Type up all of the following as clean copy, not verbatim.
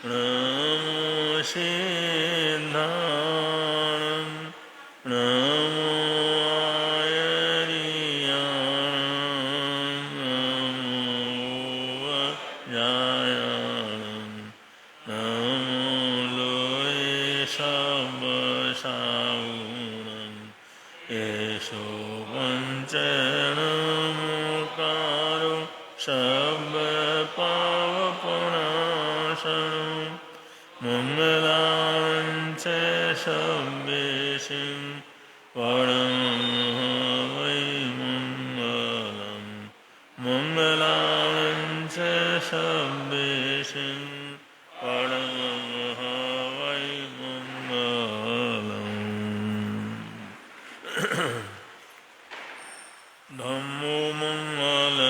नमो सिद्धाणं नमो आयर्याणं नमो वज्रायणं नमो लोये सब्बसाहुणं येषु पञ्चनमुकारो सब्बपावपनाशनं मंगलां च सब्बेशिं परमं वै मंगलं मंगलां च सब्बेशिं परमं वै मंगलम् धम्मो मंगलमुख्यं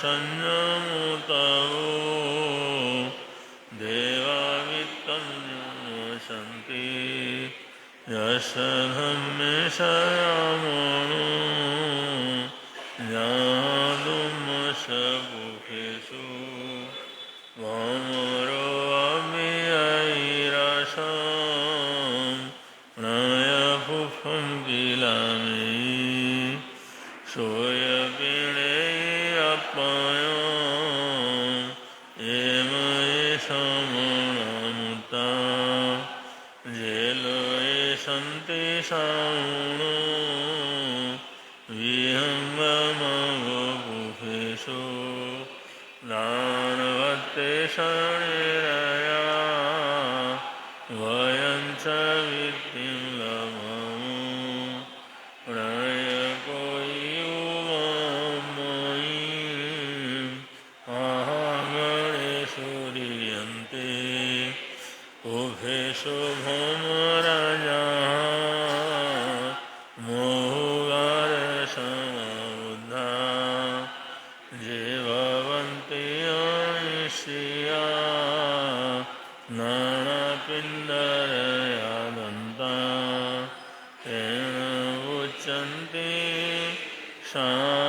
संयमोत्तरो देवावित्तं यस्य धम्मे संयमो ज्ञातुमस्य वामरो अव्ययैरसं नयपुष्पं किलामि सूर्यकिरणैरप्ययं ये मयि समनमुता ये लोये सन्ति साउनो विहङ्गमवपुषेषु दानवत्ते शनिरया वयं च वित्तिं लभमो प्रयको युवमयीं महागणेषु रीयन्ते उभेषु भौमराजा मोहुगारसमुद्धा जीवन्ति अनिश्चिया नानापिण्डरयादन्ता तेन उच्यन्ते साहुणोति।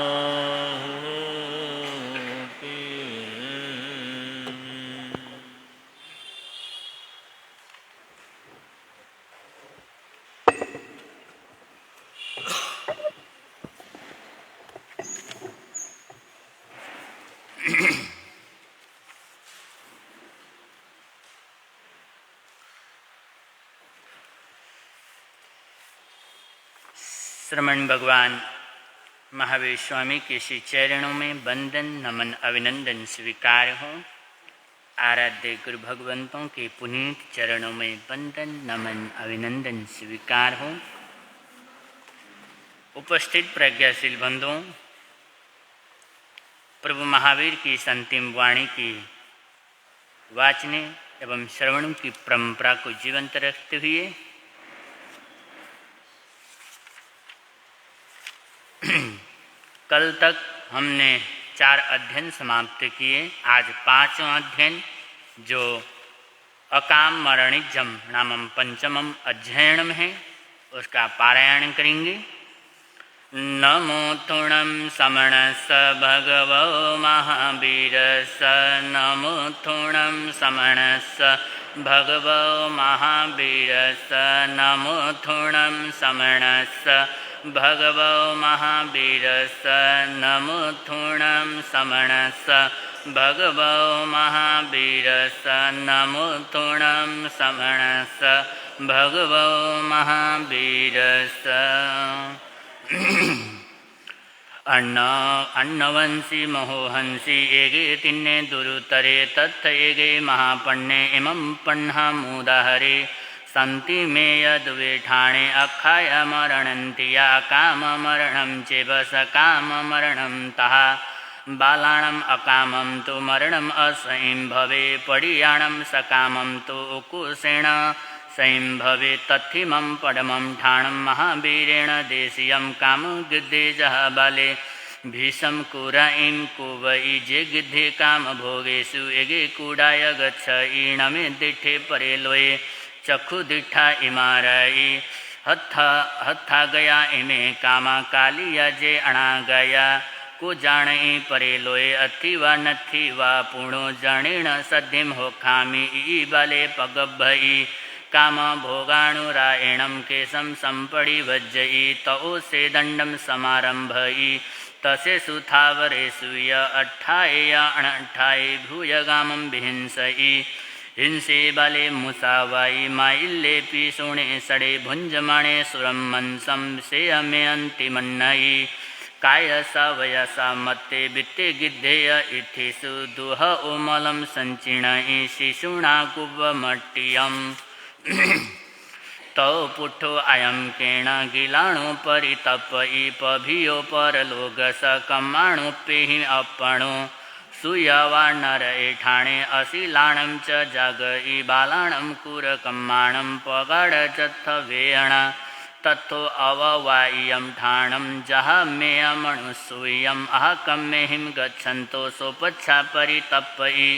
श्रमण भगवान महावीर स्वामी के श्री चरणों में वंदन नमन अभिनंदन स्वीकार हो। आराध्य गुरु भगवंतों के पुनीत चरणों में वंदन नमन अभिनंदन स्वीकार हो। उपस्थित प्रज्ञाशील बंधुओं, प्रभु महावीर की इस अंतिम वाणी की वाचने एवं श्रवण की परंपरा को जीवंत रखते हुए कल तक हमने 4 अध्ययन समाप्त किए। आज 5वां अध्ययन जो अकाम मरणिजम नामम पंचमम अध्ययन है उसका पारायण करेंगे। नमो तुणं समणस भगवो महावीरस नमो तुणं समणस भगवो महावीरस नमो तुणं समणस भगवो महावीरस नमो तुणं समणस भगवो महावीरस नमो तुणं समणस भगवो महावीरस। अन्नवंशी महोहंसी एगे तिन्ने दुरुतरे तत्थ एगे महापण्ये इमं पण्हा मुदाहरे सन्ति मे यद्वेठाणे अक्षाय मरणन्ति या काममरणं चेव स काममरणं तः बालाणम् अकामं तु मरणम् असह्यं भवे पडियाणं सकामं तु उकुशेण सैं भवे तत्थिमं पडमं ठाणं महावीरेण देशीयं कामगिद्धेजः बाले भीषं कुराईं कुवई जे गिद्धे कामभोगेषु एगे कूडाय गच्छ ईणमे दिठे परे लोये चक्षु दिठा इमारई हत्था गया इमे कामा कालिया जे अणा गया को जाने परे लोए अथिवा नथिवा पूर्णो जणेण सद्धिम हो खामी ई बाले पग भई काम भोगाणुरायणम केशम संपड़ी वज्जई तौ से दंडम समारंभई तसे सुथावरे सूय अट्ठाए या अनट्ठाए भूयगामं विहिंसई हिंसे बाले मुसावाई माइल्ले पीसुणे सड़े भुंजमाणे सुरम मनसम से हमें अंतिमन्नई काय सा वयसा मत्ते बित्ते गिद्धेय इथिसु दुह ओमलम संचिणई शिशुणा कुवमट्टियम तौ पुठो अयम केण गिलाणु परितपई पभियो परलोग स कमाणुपेहि अपणो सुयवा नर एठाणे अशिलाणं च जागई बालाणं कुरकम्माणं पगाड चत्थवेयण तत्थो अववाय्यं ठाणं जहामेयमणुसूयम् अहकम्मेहिं गच्छन्तो सोपच्छा परितपई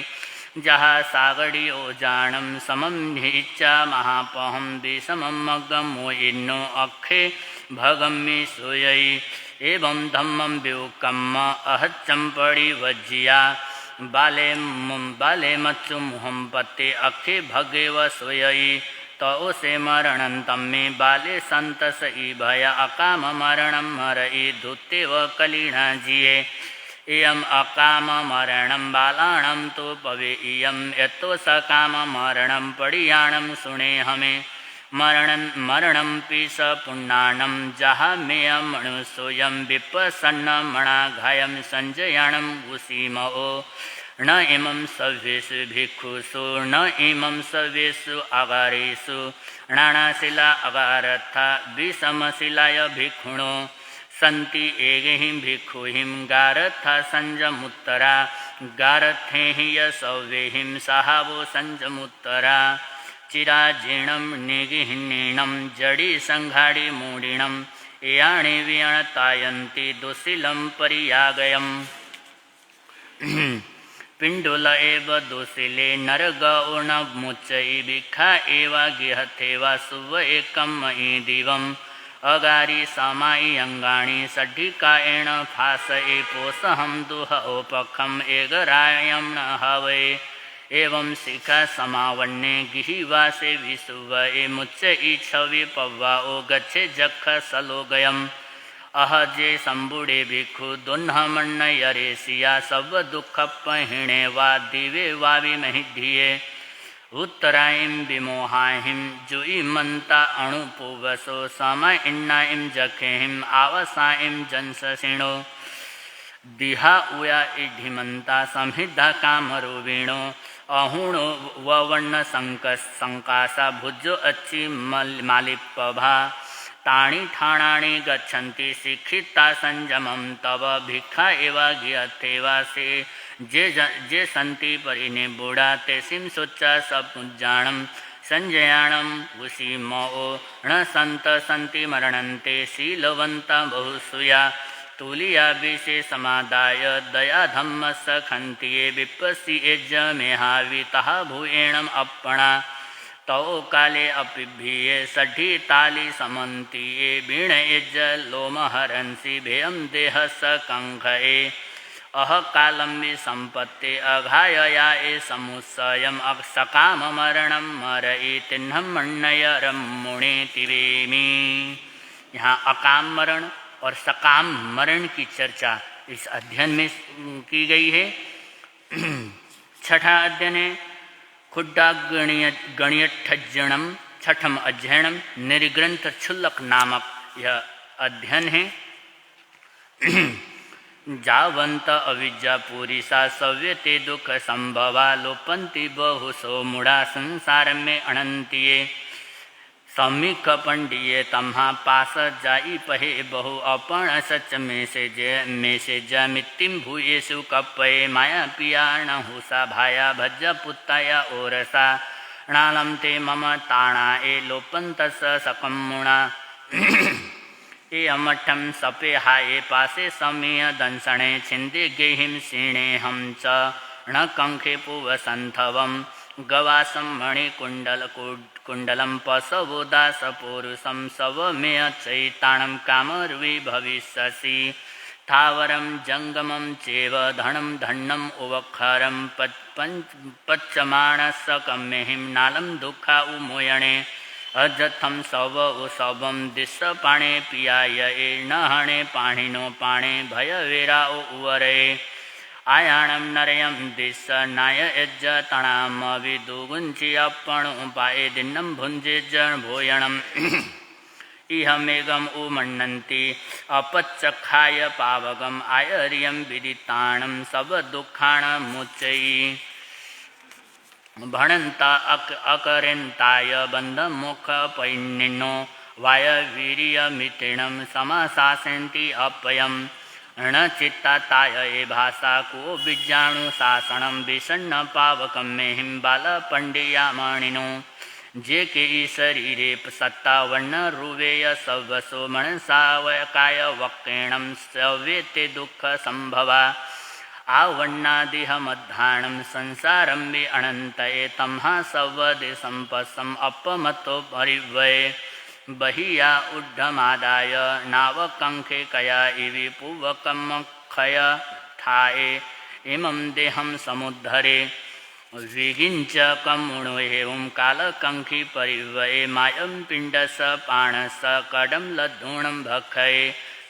जहाँ सागड़ियो जानम समम हिच्चा महापहम विषमम मग्गमो इन्नो अखे भगम्मी सोयई एवं धम्मं व्युकम्म अहच्चंपड़ी वज्जिया बाले मच्चु मुहम पत्ते अखे भगेव सोयई तो से मरणंतम में बाले संतस ई भया अकाम मरणम मरई धुत्तेव कलीना जिये इयम अकाम मरणं बालाणं तो पवे इयम यतो सकाम मरणं पड़ियाणं सुने हमें मरणं पीस पुण्णानं जहामेयमणुसोयं विपसन्न मणाघायं संजयाणं उसीमो न इमं सव्येषु भिक्षुषु न इमं सव्येषु अगारेषु नानाशिला अगारथा विषमशिलाय भिक्षुणो संति एगहिं भिक्षुहिं गारथा संजमुत्तरा गारथेहि यसव्येहिं सहावो संजमुत्तरा चिराजीर्णं निगिहिनीणं जड़ी संघाड़ी मूढिणं याणि वियणतायन्ति दुशिलं परियागयम् पिण्डुल एव दुशिले नरगौर्णमुच्चै भिक्षा एव गिहथेवा सुव एकं मयि दिवम् अगारी समाई अंगाणी सड्ढिकाएण फासए पोसहम दुह ओपखम एगरायम न हवे एवं शिखा समावन्ने गिहिवासे विसुवए मुच्चई छवि पव्वा ओ गच्छे जख सलोगयम अहजे संबुड़े भिक्षु दुन्हमन्नयरेसिया सब दुख पहिणे वा दिवे वावि महिधिये उत्तरायं विमोहाहिं जुईमन्ता अणुपुवसो समय इन्नाइं जखेहिं आवसाइं जनससिणो दिहा उया इढिमन्ता संहिधा कामरूपिणो अहुणो ववर्ण संकासा भुजो अच्छी मालिपभा ताणी ठाणानि गच्छन्ति शिक्षिता संयमं तव भिक्षा एव गियथेवा से जे संति परिने बूढ़ा ते सिम सोचा सपुजाणम संजयाणम उसीमो न संत संति मरणन्ते शीलवंता बहुसूया तुलिया विषे समादाय दया धम्म सखन्तिये विपस्सी एज मेहावितः भूयेणम अपणा तौ काले अपिभिये सढ़ी ताली समन्तिये बीण एज लोमहरंसि भेयम देह सकंखये अह कालम्बि संपत्ते अघायया ए समुत्सयम सकाम मरणम मरई तिन्हम मण्णयरम मुणे तिवेमी। यहाँ अकाम मरण और सकाम मरण की चर्चा इस अध्ययन में की गई है। छठा अध्ययन है खुड्डा गणियठज्जणम छठम अध्ययनम निर्ग्रंथ क्षुल्लक नामक यह अध्ययन है। जावंत अविद्या पुरीसा सव्यते दुख संभवा लोपन्ति बहुसो मुड़ा संसार में अनंतिये समीख पंडिये तम्हा पास जाई पहे बहु अपण सच में से जमितिम भूयेषु कपये माया पिया न हुसा भाया भज पुत्ताया ओरसा णालम ते मम ताणा ए लोपन्तस सकमुणा ए अमठम सपे हाये पासे समेय दंसणे छिंदे गेहिम सीणे हम च न कंखे पुवसंथवम गवासम मणि कुंडलम पशवो दास पुरुषम सवमेय चैताणम कामर्वि भविष्यसि स्थावरं जंगमं चेव धनं धन्नम् उवक्षरं पच्यमाणस्सकम्यहिं नालं दुःखा उमोयणे अजथम सव उसवम दिस्सपाणे पियाय नहणे पाणिनो पाणे भयवीरा उवरे आयाणं नरयं दिस्स नाय यज्ज तणामविदुगुंचि अपणुपाये दिन्नं भुञ्जे भोयणम् इह मेघम् उमन्नन्ति अपच्चखाय पावकम् आयर्यं विदिताणं सबदुःखाणमुच्चैः भणन्ता अकरेन्ताय बन्धमुखपैन्निनो वायवीर्यमित्रिणं समासासन्ति अपयम् णचित्ताताय ए भाषा को बीजाणुशासनं विषण्ण पावकं मेहिं बालपण्डियामणिनो जे के शरीरे सत्ता वर्ण रुवेय सवसो मनसा वकाय वक्रेणं सवेते दुःख संभवा आवण्णादिह मध्याणं संसारं वि अनन्तये तम्हा सवदे संपस्सम् अपमतो परिवये बहिया उड्ढमादाय नावकंखे कया इवि पूवकमक्षय ठाये इमं देहं समुद्धरे विगिञ्च कमुणो एवं कालकंखि परिवये मायं पिण्डस पाणस कडं लद्धूणं भक्षये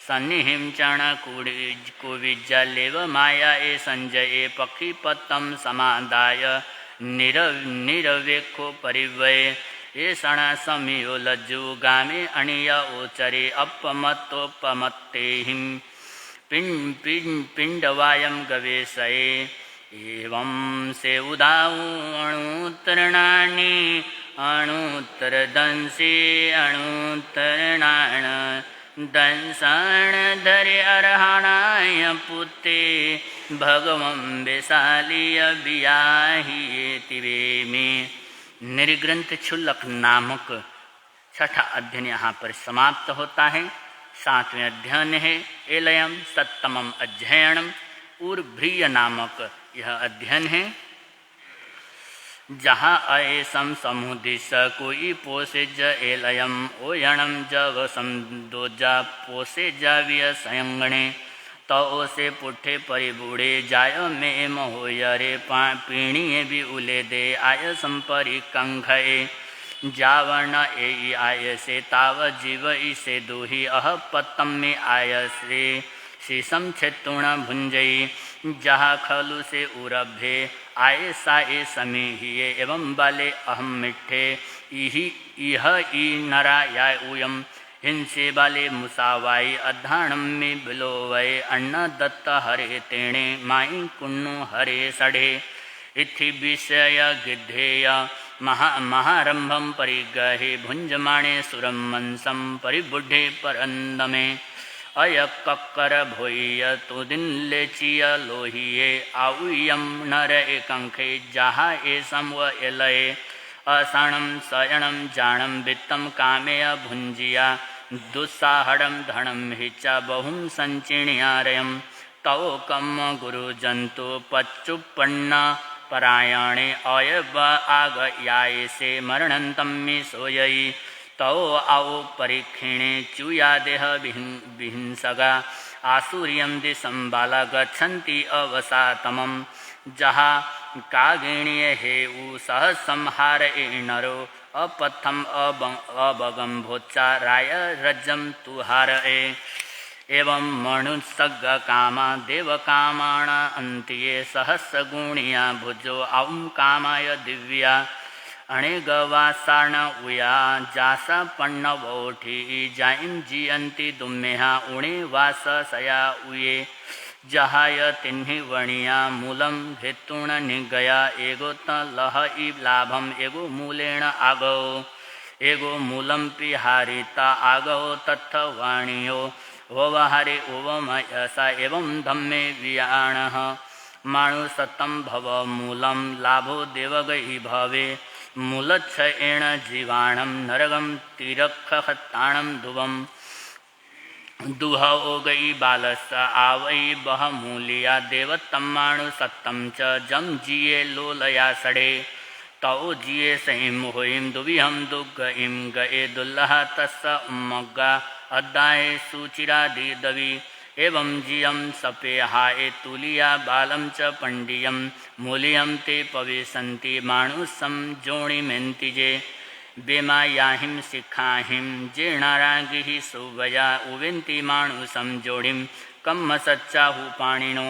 सन्निहिं चणकुविज्जलेव माया ए संजये पक्षिपत्तं समादाय निरवेक्षो परिवये ये सण समियो लज्जु गामे अणिय ओचरे अपमत्तोपमत्तेहिं पिण्डवायं गवेशये एवं से उदाणुतरणानि अणुतरदंसे अणुतरणाण दंसाण धरे अर्हाणाय पुते भगवं बेसालिय बियाहि में। निर्ग्रंथ क्षुल्लक नामक छठा अध्ययन यहाँ पर समाप्त होता है। 7वें अध्ययन है एलयम सत्तमम अध्ययनम उर्भ्रिय नामक यह अध्ययन है, जहाँ अयसम समुदिश कोई पोसे ज एलयम ओयणम जव समदोजा पोसे जाविय संयंगणे तो से पुठे परिबूढ़े जाय में महोयरे पीणिये भी उले दे आय संपरि कंघये जावर्ण ए आय से ताव जीव इसे दोही अह पत्तम में आय से शीशम छेतुण भुंजई जहा खलु से उरभे आय सा ए समीहिये एवं बाले अहम मिठे इह ई नरा या उयम हिंसे बाले मुसावाई अधाणम में बिलोवय अन्न दत्त हरे तेणे माई कुन्नु हरे सढ़े इति विषय गिद्धेय महारंभम परिगहे भुंजमाणे सुरम मनसम परिबुद्धे परंदमे अयक्कर भोय तो दिन लेचिय लोहिये आउयम नर एकांखे जहा ए समव एलये असाणम शयणम जानम वित्तम कामेय भुंजिया दुस्साहडम धनम हिचा बहुम संचिण्यारयम तव कम गुरु जंतु पच्चुपन्न परायणे अयब आग याय से मरणंतम में सोयई तव आओ परीक्षिणे चूया देह विहिंसगा आसूर्यम दिशं बाला गच्छन्ति अवसातमम जहा कागिण्य हे उ सहसंहार नरो अपथम अबगम भोचा राय रज्जम तुहार एवं मनुष्यग कामा देव कामाण अंत्ये सहस्रगुणिया भुजो औं कामाय दिव्या अणेगवासाण उया जासा पन्नवोठी जाइम जियंती दुम्मेहा उणे वास सया उये जहाय तिन्हि वणिया मूलम हेतुण निगया एगो त लह ई लाभम एगो मूलेण आगो एगो मूलम पिहारिता आगो तत्थ वाणियो वहारे ओवमयसा एवं धम्मे वियाणः माणु सतम भव मूलम लाभो देवगहि भवे मूलच्छएण जीवाणं नरगम तिरक्षताणं ध्रुवम दुह ओगई बालस आवई बह मूलिया देवतम्माणु सत्तम च जम जिये लोलया सड़े तौ जिये सहिम होइम दुविहम दुग्ग इम गए दुल्लह तस्स उम्मग्गा अद्दाए सुचिरादि दवि एवं जियं सपेहाए तुलिया बालं च पंडियं मूल्यं ते पवेशन्ति मानुषं जोणिमेन्तिजे बेमायाहिं शिखाहिं जीर्णारागिः सुवया उवेन्ति मानुषं जोड़िं कम्म सच्चाहु पाणिनो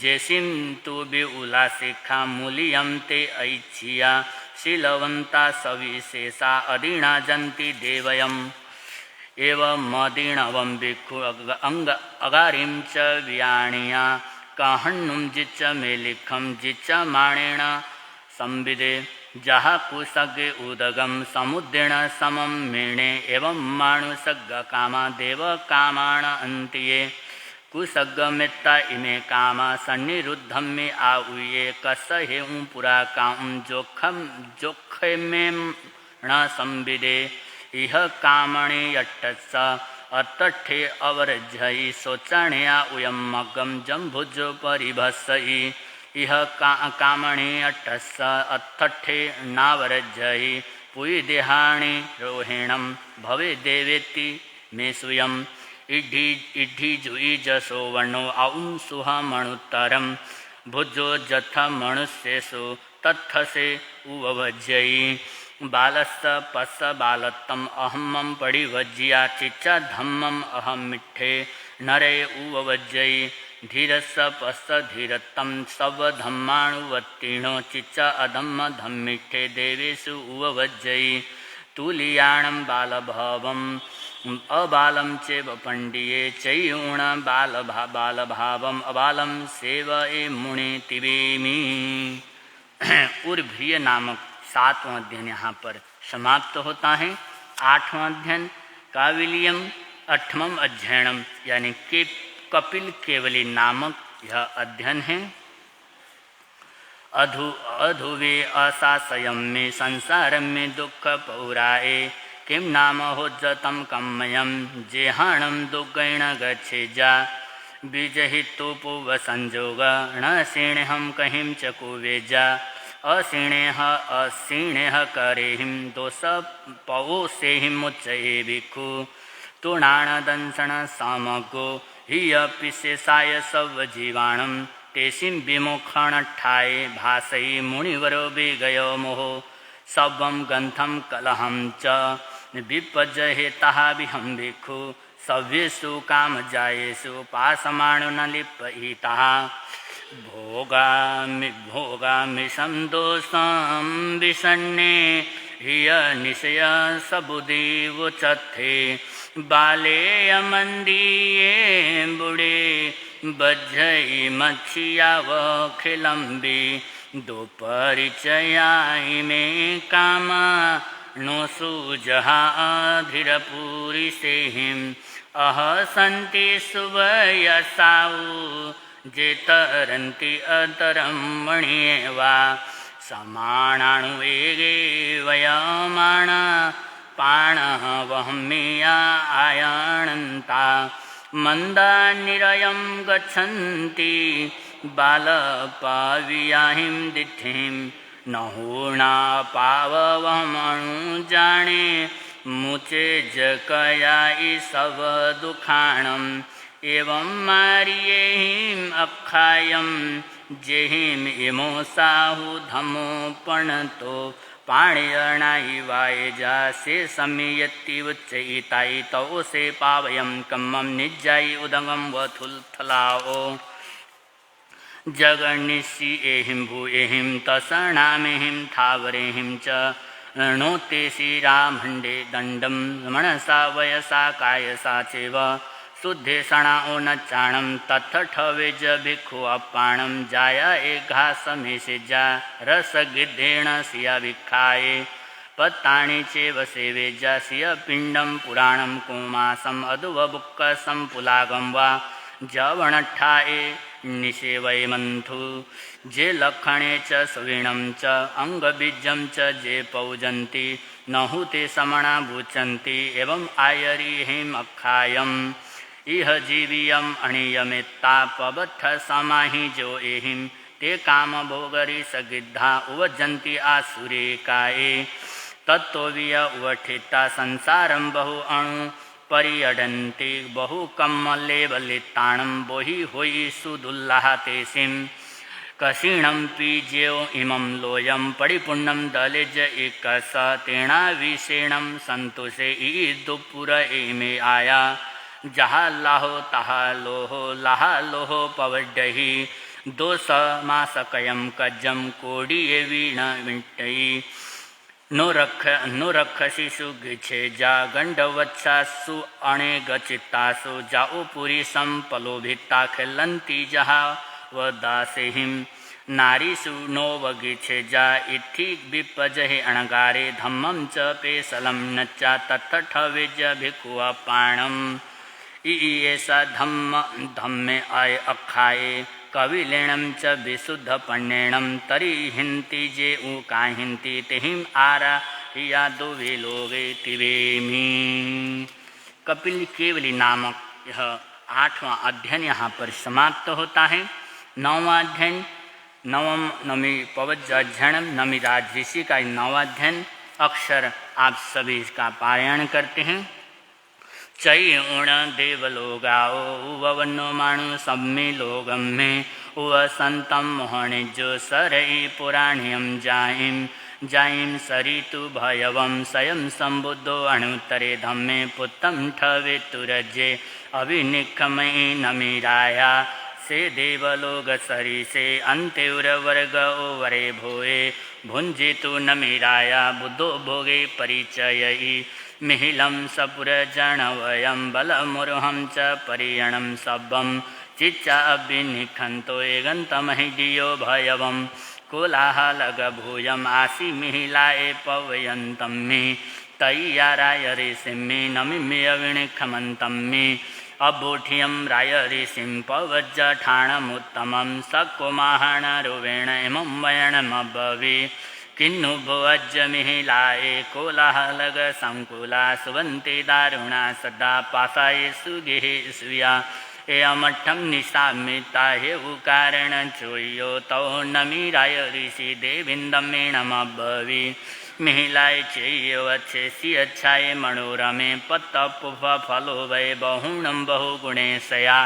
जैसिं तु बिउला शिखा मूल्यं ते ऐच्छिया शीलवन्ता सविशेषा अदीना जन्ति देवयम् एवं मदीणवं भिक्षु अंग अगारिं च व्याणिया कहन्नुं जिच्च मेलिखं जिच्च माणेन संविदे जहा कुसगे उदगम समुद्रेण समं मेणे एवं मानुषग कामा देव कामाण अन्तिये कुसगमेत्ता इमे कामा सन्निरुद्धं मे आउये कसहें पुरा काम जोखमें न संविदे इह कामणे यट्टस्स अतठे अवरजयि शोचणया उयं मग्गं जम्भुजो परिभस्सयि इह कामणे यट्टस्स अतठे नावरजयि पुयि देहाणि रोहिणं भवे देवेति मे सुयम् इड्ढी जुई जसो वर्णो आउं सुहमणुत्तरं भुजो जथ मनुष्येषु तत्थसे उवभज्ययि बालस्य पस्स बालत्तम अहम्मं परिवज्या चिच्च धम्मं अहं मिठ्ठे नरे उवज्जयि धीरस्य पस्स धीरत्तं सवधम्माणुवत्तीर्णो चिच्च अधम्म धम्मिठ्ठे देवेषु उवज्जयि तुलीयाणं बालभावम् अबालं चेव पंडिये चैयूण बालभावम् अबालं सेवये मुनि तिवेमि। उर्भ्रिय नामक 7वां अध्ययन यहाँ पर समाप्त होता है। 8वां अध्ययन काविलियम 8वां अध्ययनम यानी कि कपिल केवली नामक यह अध्ययन है। अधुवे असासयं में संसारं में दुख पौराए किं नाम होज्जतं कम्मयं जेहाणं दुर्गेण गच्छेजा बीजहितुपुव संजोग न सीणहं कहिं च कुवेजा असीणेह करेहिं दोष पवोसेहिं मुच्चये भिक्षु तुणाणदंशन समगो हि शेषाय सवजीवाणं तेसिं विमुखणठाय भासयि मुनिवरो विगयो मोहो सवं गन्थं कलहं च विपज्यहेतः विहं भिक्षु सव्येषु कामजायेषु पासमाणो न लिप्यितः भोगामिषं दोषं विषण्णे हिय निशय सबुदिवुचत्थे बाले अमन्दीये बुडे बज्जयि मच्छियावखिलम्बि दोपरिचयाय मे कामा नो सुजहाधिरपुरिसेहिं अहसन्ति सुवयसाउ जेतरन्ति अतरं मणिवा समाणानुवेगे वयमाना पाणः वहम्या आयाणन्ता मंदा निरयं गच्छन्ति बालपावियाहिं दिठिं नहुणा पाववमणु जाने मुचे जकयाई सब दुखाणम् एवं मारियेहिं अक्षायं जेहिं इमो साहु धमो पणतो पाणियणाई वायजा से समीयति उच्चयिताई तो से पावयं कम्मं निज्जाई उदंगम वथुलथलाओ जगन्निसी एहिं भूएहिं तसणामेहिं थावरेहिं च णोते श्रीरामण्डे दण्डं मनसा वयसा कायसा चैव शुद्धे सणाओ न चाणं तत्ठवेज भिक्षु अपाणं जाया एघासमेषेजा रसगिद्धेण सिया भिक्षाये पत्तानि चैव सेवेजा सिय पिण्डं पुराणं कुमासम् अदुवबुक्कसं पुलागं वा जवणट्ठाये निषेवये मन्थु जे लक्षणे च सुवीणं च अंगबीजं च जे पौजन्ति नहुते समणा भुचन्ति एवं आयरिहिं अक्षायम् इह जीवियम अणियमेत्तापबत्थ समाहि जो एहिं ते काम भोगरी सगिद्धा उवजन्ति आसुरे काये तत्त्वविय उवठिता संसारं बहु अणु परियडन्ति बहुकमलेवलिताणं बोहि होयि सुदुल्लाहतेसिं कषीणं पीज्यो इमं लोयं परिपूर्णं दलिज एकस तेणाविषेणं सन्तोषे ईदुपुर इमे आया जहा लाहो तहा लोहो पवड्डहि दोष मासकयं कज्जं कोडिये वीण विंटयि नो रक्षसि सुगिछे जा गंडवत्सासु अणेगचित्तासु जाओ पुरी संपलोभिता खेलन्ति जहा वदासेहिं नारीषु नो वगिछे जा इत्थि विपजहि अणगारे धम्मं च पेशलं न च तत्ठवेज भिक्खुपाणम् ईयेषा धम्मे आय अखाये कविलेणं च विशुद्धपण्येणं तरिहिन्ति जे उकाहिन्ति तिहिं आरा यादो विलोगे तिवेमी। कपिल केवली नामक यह 8वां अध्ययन यहाँ पर समाप्त होता है। 9वां अध्ययन नवम नमी पवज अध्ययनम नमी राजऋषि का 9वां अध्ययन अक्षर आप सभी इसका पारायण करते हैं। चई उण देवलोगाओ ववनो माणु सम्मी लोगम में उव संतम मोहने जो सरई पुराणियम जाइम सरितु भयवम स्वयं संबुद्धो अणुतरे धम्मे पुत्तम ठवे तुरजे अभिनिखमयी नमीराया से देवलोग सरी से अंत्युर वर्ग वरे भोए भुंजितु नमीराया बुद्धो भोगे परिचयई मिहिलं सपुरजनवयं बलमुरुहं च परियणं सब्बं चिच्चा अभिनिखन्तो एगन्तमहिदियो भयवं कोलाहलगभूयम् आसि मिहिलाये पवयन्तं मे तय्याराय ऋषिं मे नमिमे अविनिखमन्तं मे अबोठियं राय ऋषिं पवज्जठाणमुत्तमं सकुमाहणरुवेण इमं वयणमब्बवे किन्नु भुवज्ज मिहिलाये कोलाहलग संकुला सुवन्ति दारुणा सदा पासाये सुगिहे सुया एयमठं निशामिता हे उकारण चोयो तौ नमीराय ऋषि देविन्दमेणमब्बवे मिहिलाय चेयो अच्छे सी अच्छाये मनोरमे पत्तपुफ फलो वै बहुणं बहुगुणे सया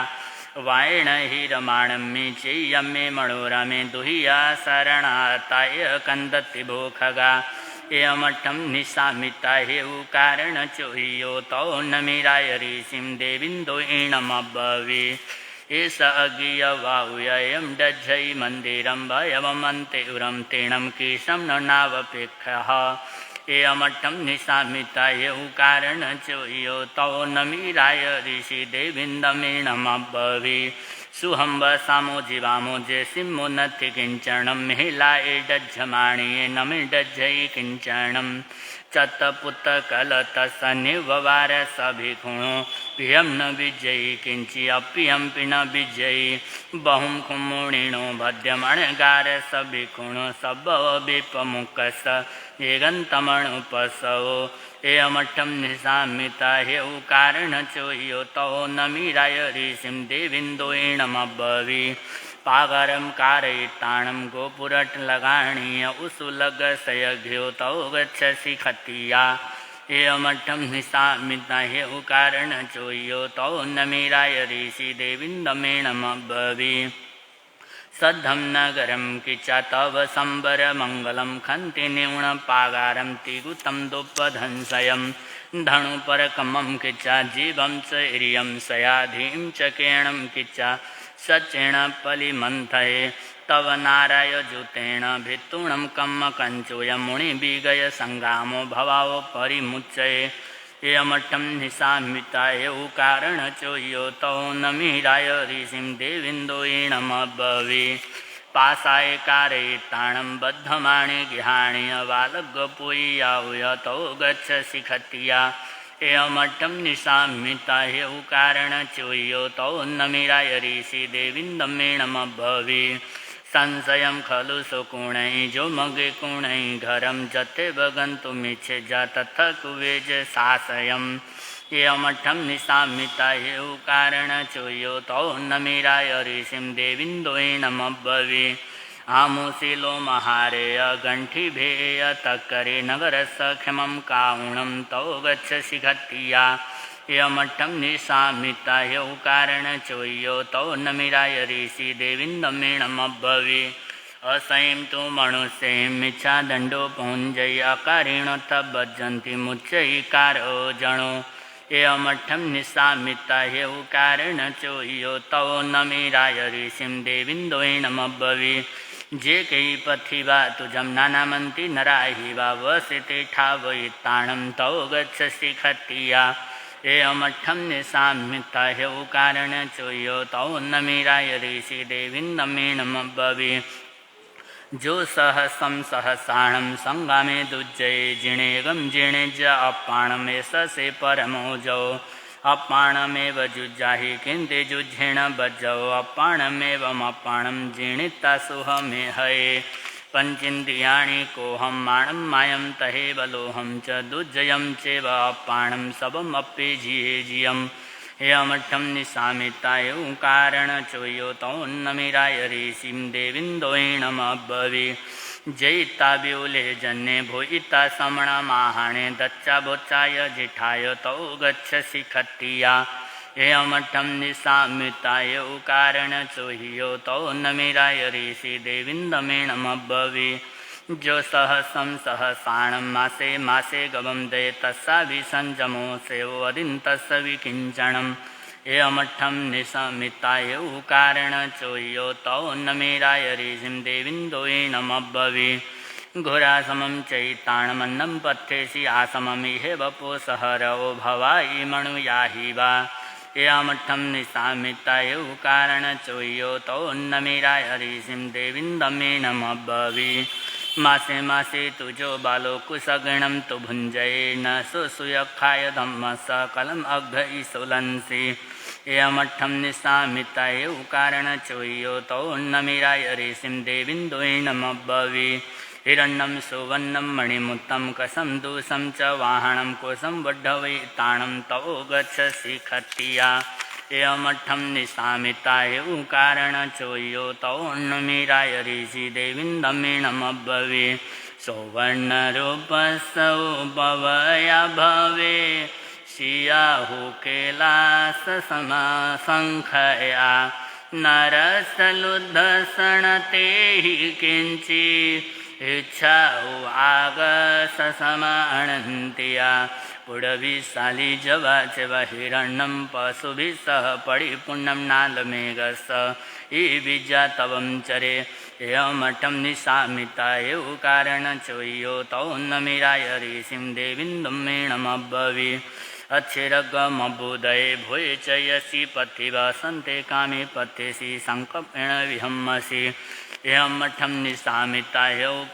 वायण हीरमाणं मे चेयं मे मनोरमे दुहिया शरणाताय कंदति भोखगा एयमठं निशामिता हे उकारण चोहियो तौ नमीराय ऋषिं देविन्दो ईणमब्बवे एष अज्ञेय वाहुयं डज्जै मन्दिरं भयवमन्ते उरं तेणं केशं न नावपेक्षः एयमठं निशामिता हे उकारण चोयो तौ नमीराय ऋषि देविन्दमेणमब्बवे सुहंब सामो जीवामो जयसिंहो नथि किंचरणं महिलाये डज्जमाणिये नमि डज्जै किंचरणं चतपुत्तकलतसनिववार सभिखुणो पियं न विजयी किंचि अपियं पिन विजयी बहुं खुमुणिनो भद्यमणगार सभिखुणो सबव विपमुकस एगन्तमणुपसवो एयमठं निशामिता हे उकारण चोयो तौ नमीराय ऋषिं देविन्दो ईणमब्बवे पागरं कारयिताणं गोपुरट्लगाणीय उसुलगसयघ्यो तौ गच्छसि खतिया एयमठं निशामिता हे उकारण चोयो तौ नमीराय ऋषि देविन्दमेणमब्बवे सद्धं नगरं किचा तव संबरमङ्गलं खन्ति न्यूनपागारं तिगुतं दुःपधंसयं धनुपरकमं किचा जीवं च इरियं सयाधिं च केणं किचा सचेण पलिमन्थये तव नाराय जुतेन भित्तुणं कम्म कञ्चोयं मुनिबिगय सङ्गामो भवावो परिमुच्चये एयमठं निशामिता हे उकारण चोयो तौ नमीराय ऋषिं देविन्दो ईणमब्बवे पासाय कारयिताणं बद्धमाणे गिहाणीय बालगपोय्याहुय तौ गच्छसि खतिया एयमठं निशामिता हे उकारण चोयो तौ नमीराय ऋषि देविन्दमेणमब्बवे संशयं खलु सुकुणै जो मगे कुणै घरं जतेव गन्तुमिच्छे जा तथा कुवेज साशयम् एयमठं निशामिता हे उकारण चोयो तौ नमीराय ऋषिं देविन्दो ईणमब्बवे आमुशिलो महारेय गण्ठिभेय तक्करे नगरस्य क्षमं काउणं तौ गच्छसि खतिया यमठम निशामिता कारण चोयो तौ नमिराय ऋषि देविंदमेणमब्भवे असैं तो मनुष्यमिच्छा दंडो पुंजय अकारिणोऽथ भजन्ति मुच्चैकारो जनो एवमठम निशामिता कारण चोयो तौ नमिराय ऋषिं देविंदोणमब्भवे जे कई पथिवा तुझम नानामंति नराहि वा वसिते ठावयिताणं तौ गच्छसि खत्तिया एवमठम निशामिता कारण चोयो तौ नमिराय ऋषि देविंदमेणमब्भवे जो सहसं सहसाणं संगामे दुज्जये जिणेगं जिणे ज अपाणमे ससे परमोजौ अपाणमेव जुज्जाहि किन्ते जुज्झेण बज्जौ अपाणमेवमपाणं जिणिता सुहमे हये पंचेन्द्रियाणि कोऽहं माणं मायं तहेव लोहं च दुज्जयं चैव अपाणं सबमप्ये जियेजियम् एवमठं निशामिता कारण चोयो तौ नमिराय ऋषिं देविंदोणमब्भवे जयिता व्यूले जन्ये भूयिता समणमाहाणे दच्चा बोच्चाय जिठाय तौ गच्छसि खत्तिया एवमठं निशामिता कारण चोयो तौ नमिराय ऋषि देविंदमेणमब्भवे जो सहसं सहसाणं मासे मासे गवं दे तस्सा विसंजमो सेवोदिं तस्य विकिञ्चनम् एवमठं निशामिता कारण चोयो तौ नमिराय ऋषिं देविंदोणमब्भवे घोरासमं चैताणमन्नं पथ्येसि आसममिह वपुसहरवो भवायि मणुयाहि वा एवमठं निशामिता कारण चोयो तौ नमिराय ऋषिं देविंदमेणमब्भवे मासे मासे तुजो बालो कुसगणं तु भुञ्जये न सुसूयखाय धम्मसकलम् अघ्घइसुलंसि एवमठं निशामिता कारण चोयो तौ नमिराय ऋषिं देविंदोणमब्भवे हिरण्यं सुवर्णं मणिमुक्तं कसं दूषं च वाहनं कोशं वड्ढवैताणं तौ गच्छसि खत्तिया एवमठं निशामिता कारण चोयो तौ नमिराय ऋषि देविंदमेणमब्भवे सौवर्णरूपसौ भवया भवे सियाहु कैलाससमासंख्यया नरसलुद्धसणते हि किञ्चि इच्छाहु आगससमानन्त्या पुडभिशाली जवाचव हिरण्यं पशुभिः सह परिपूर्णं नालमेघस ईबिजातवं चरे एवमठं निशामिता कारण चोयो तौ नमिराय ऋषिं देविंदमेणमब्भवे अच्छिरगमबुदये भूये च यसि पथिव सन्ते कामे पथ्यसि संकल्पेन विहम्मसि एवमठं निशामिता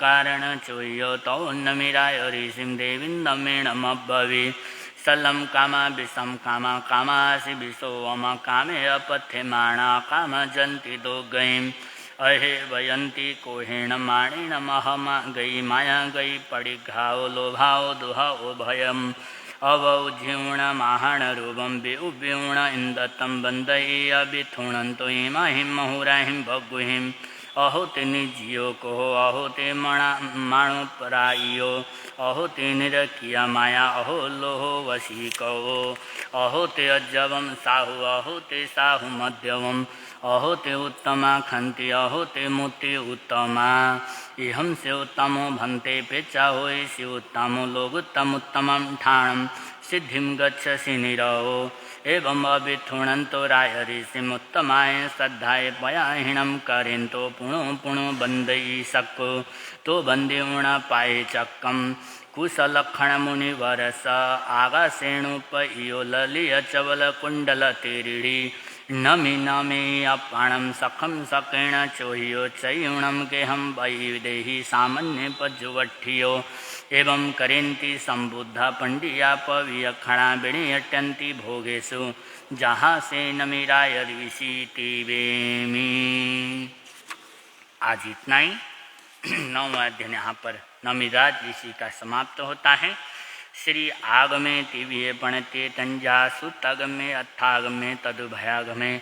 कारण चोयो तौ नमिराय ऋषिं देविंदमेणमब्भवे सलं कामा विषं कामा कामासि विशो वम कामे अपथ्यमाणा कामजन्ति दोगैम् अहे वयन्ति कोहेण माणेन महमा गई माया गई पडिघाओ लोभाओ दुहाओ भयम् अवौ जीर्णमाहणरूपं विउव्यूण इन्दतं वन्दये अभिथुणन्तो इमाहिं महुराहिं भगुहिम् अहो ते निजियो कहो अहो ते माणुपराइयो अहो ते निरखिया माया अहो लोहो वशी कहो अहो ते अज्जवं साहु अहो ते साहु मध्यवम् अहो ते उत्तमा खन्ति अहो ते मुक्ति उत्तमा इहं से उत्तमो भन्ते पेचा होयसि उत्तमो लोगुत्तमोत्तमं ठाणं सिद्धिं गच्छसि निरहो एवं अभिथुणन्तो राय ऋषिमुत्तमाय श्रद्धाय पयाहिणं करेन्तो पुणो पुणो बन्दयि सक्को तो बन्दिऊण पाये चक्कं कुशलक्षणमुनिवरस आगासेणुपयो ललियचवलकुण्डलतिरिडि नमि नमे अपाणं सखं सकेण चोह्यो चयूणं गेहं वैदेहि सामान्य पज्जुवठ्ठियो एवं करेन्ति संबुद्धा पंडिया पवियखणा विणयट्यन्ति भोगेषु जहाँ से नमिराय ऋषि तिवेमी। आज इतना ही। 9वां अध्ययन यहाँ पर नमिराज ऋषि का समाप्त होता है। श्री आगमे तिव्ये पणते तंजासु तगमे अथागमे तदुभयागमे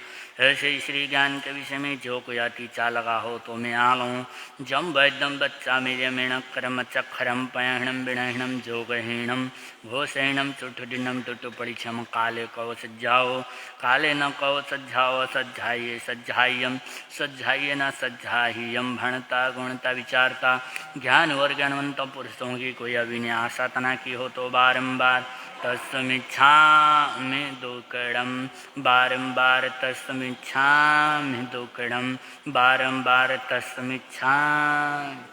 ऐसे ही श्री ज्ञान के विषय में जो कोई अतीचा लगा हो तो मैं आलूँ जम वैद्यम बच्चा मेजमेण करम चखरम पयहणम विणहणम जोगहीणम घोषणम चुठुडिनम टुटु परिक्षम काले कव सज्जाओ काले न कव सज्जाओ सज्जाइए सज्जाह्यम सज्जाइए न सज्जाह्यम भणता गुणता विचारता ज्ञान और ज्ञानवंत पुरुषों की कोई अभिन्यासातना की हो तो बारंबार तस्मिच्छामि दुक्कडं बारंबार तस्मिच्छामि दुक्कडं बारंबार तस्मिच्छामि।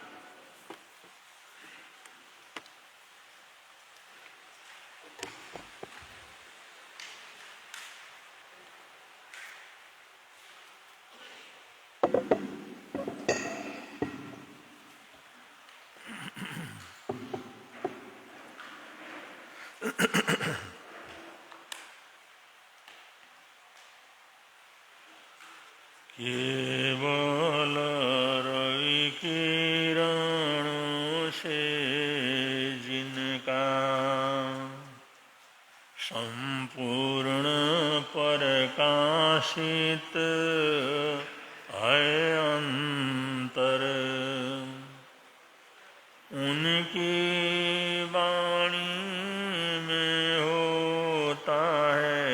केवल रवि किरणों से जिनका संपूर्ण प्रकाशित है अंतर, उनकी वाणी में होता है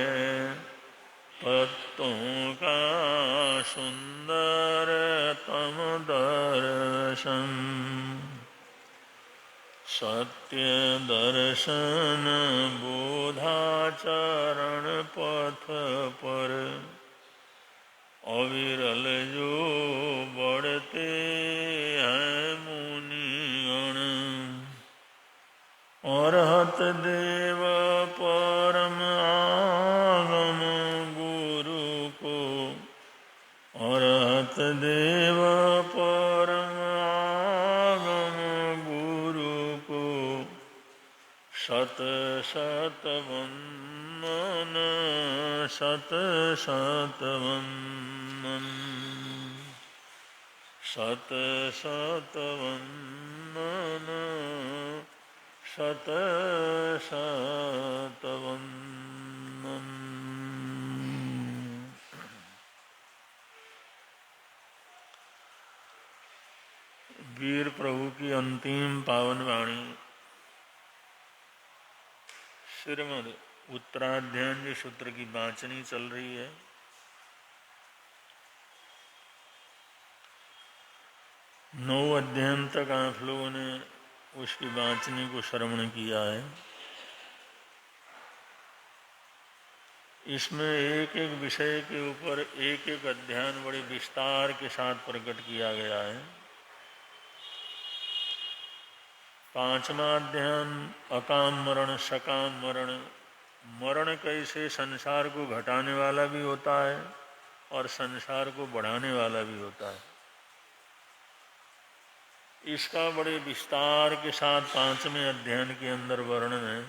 तत्वों का सुंदरतम दर्शन। सत्य दर्शन बोधाचरण पथ पर अविरल जो बढ़ते हैं मुनिगण, अरहत देव परम आगम गुरु को, अरहत देव परम आगम गुरु को शत शत वंदन, शत शत वंदन, शत शत वंदन, शत शत वंदन। वीर प्रभु की अंतिम पावन वाणी श्रीमद् उत्तराध्याय सूत्र की वाचनी चल रही है। नौ अध्याय तक आप लोगों ने उसकी वाचनी को श्रवण किया है। इसमें एक एक विषय के ऊपर एक एक अध्ययन बड़े विस्तार के साथ प्रकट किया गया है। पांचवा अध्ययन अकाम मरण सकाम मरण, मरण कैसे संसार को घटाने वाला भी होता है और संसार को बढ़ाने वाला भी होता है, इसका बड़े विस्तार के साथ पांचवें अध्ययन के अंदर वर्णन है।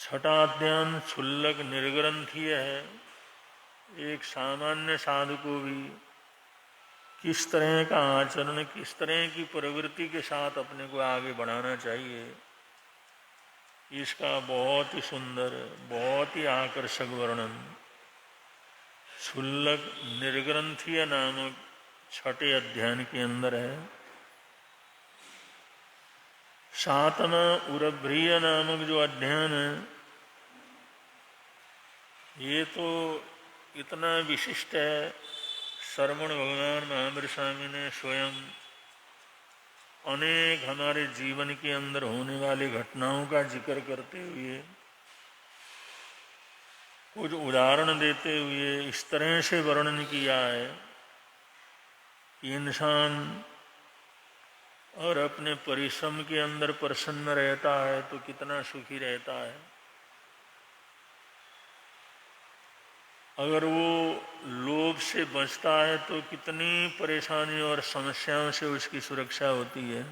छठा अध्ययन क्षुल्लक निर्ग्रंथीय है। एक सामान्य साधु को भी किस तरह का आचरण, किस तरह की प्रवृत्ति के साथ अपने को आगे बढ़ाना चाहिए, इसका बहुत ही सुंदर, बहुत ही आकर्षक वर्णन क्षुल्लक निर्ग्रंथीय नामक छठे अध्ययन के अंदर है। सातवां उरभ्रिय नामक जो अध्ययन है, ये तो इतना विशिष्ट है। श्रवण भगवान महावीर स्वामी ने स्वयं अनेक हमारे जीवन के अंदर होने वाली घटनाओं का जिक्र करते हुए, कुछ उदाहरण देते हुए इस तरह से वर्णन किया है कि इंसान और अपने परिश्रम के अंदर प्रसन्न रहता है तो कितना सुखी रहता है, अगर वो लोभ से बचता है तो कितनी परेशानी और समस्याओं से उसकी सुरक्षा होती है,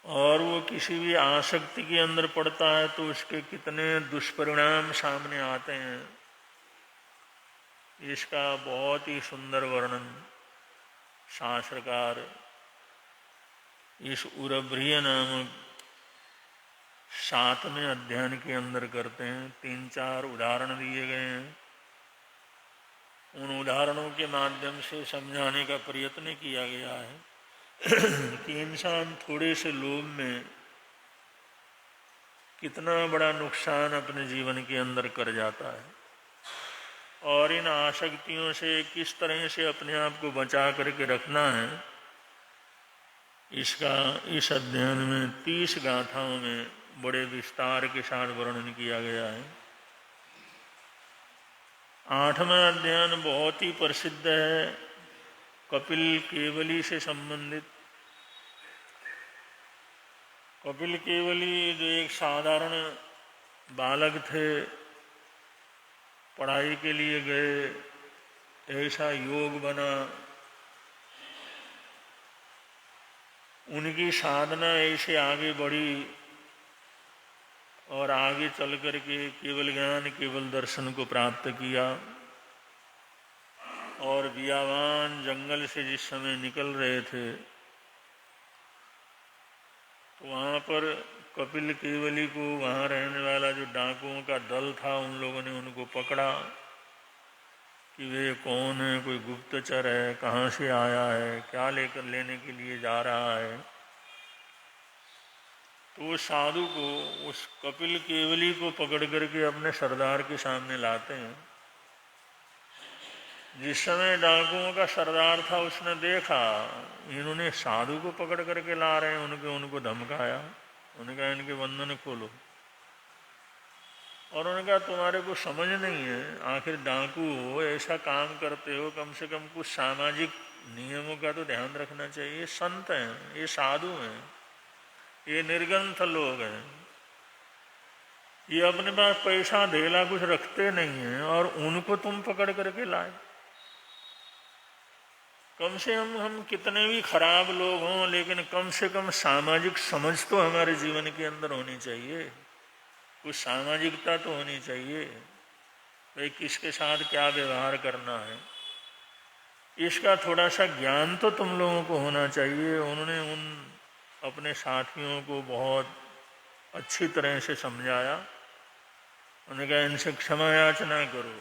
और वो किसी भी आसक्ति के अंदर पड़ता है तो उसके कितने दुष्परिणाम सामने आते हैं। इसका बहुत ही सुंदर वर्णन शास्त्रकार इस उरभ्रिय नामक 7वें अध्ययन के अंदर करते हैं। 3-4 उदाहरण दिए गए हैं, उन उदाहरणों के माध्यम से समझाने का प्रयत्न किया गया है कि इंसान थोड़े से लोभ में कितना बड़ा नुकसान अपने जीवन के अंदर कर जाता है और इन आसक्तियों से किस तरह से अपने आप को बचा करके रखना है, इसका इस अध्ययन में 30 गाथाओं में बड़े विस्तार के साथ वर्णन किया गया है। 8वां अध्ययन बहुत ही प्रसिद्ध है, कपिल केवली से संबंधित। कपिल केवली जो एक साधारण बालक थे, पढ़ाई के लिए गए, ऐसा योग बना, उनकी साधना ऐसे आगे बढ़ी और आगे चल करके केवल ज्ञान केवल दर्शन को प्राप्त किया। और बियावान जंगल से जिस समय निकल रहे थे तो वहाँ पर कपिल केवली को वहाँ रहने वाला जो डाकुओं का दल था, उन लोगों ने उनको पकड़ा कि वे कौन है, कोई गुप्तचर है, कहाँ से आया है, क्या लेकर लेने के लिए जा रहा है। तो उस साधु को, उस कपिल केवली को पकड़ करके अपने सरदार के सामने लाते हैं। जिस समय डाकुओं का सरदार था उसने देखा इन्होंने साधु को पकड़ करके ला रहे हैं, उनको धमकाया, उन्होंने कहा इनके बंधन खोलो। और उन्होंने कहा तुम्हारे को समझ नहीं है, आखिर डाकू हो, ऐसा काम करते हो, कम से कम कुछ सामाजिक नियमों का तो ध्यान रखना चाहिए। ये संत हैं, ये साधु हैं, ये निर्ग्रंथ लोग हैं, ये अपने पास पैसा धेला कुछ रखते नहीं हैं और उनको तुम पकड़ करके लाए। कम से हम कितने भी खराब लोग हों, लेकिन कम से कम सामाजिक समझ तो हमारे जीवन के अंदर होनी चाहिए, कुछ सामाजिकता तो होनी चाहिए, भाई किसके साथ क्या व्यवहार करना है, इसका थोड़ा सा ज्ञान तो तुम लोगों को होना चाहिए। उन्होंने उन अपने साथियों को बहुत अच्छी तरह से समझाया। उन्होंने कहा इनसे क्षमा याचना करो,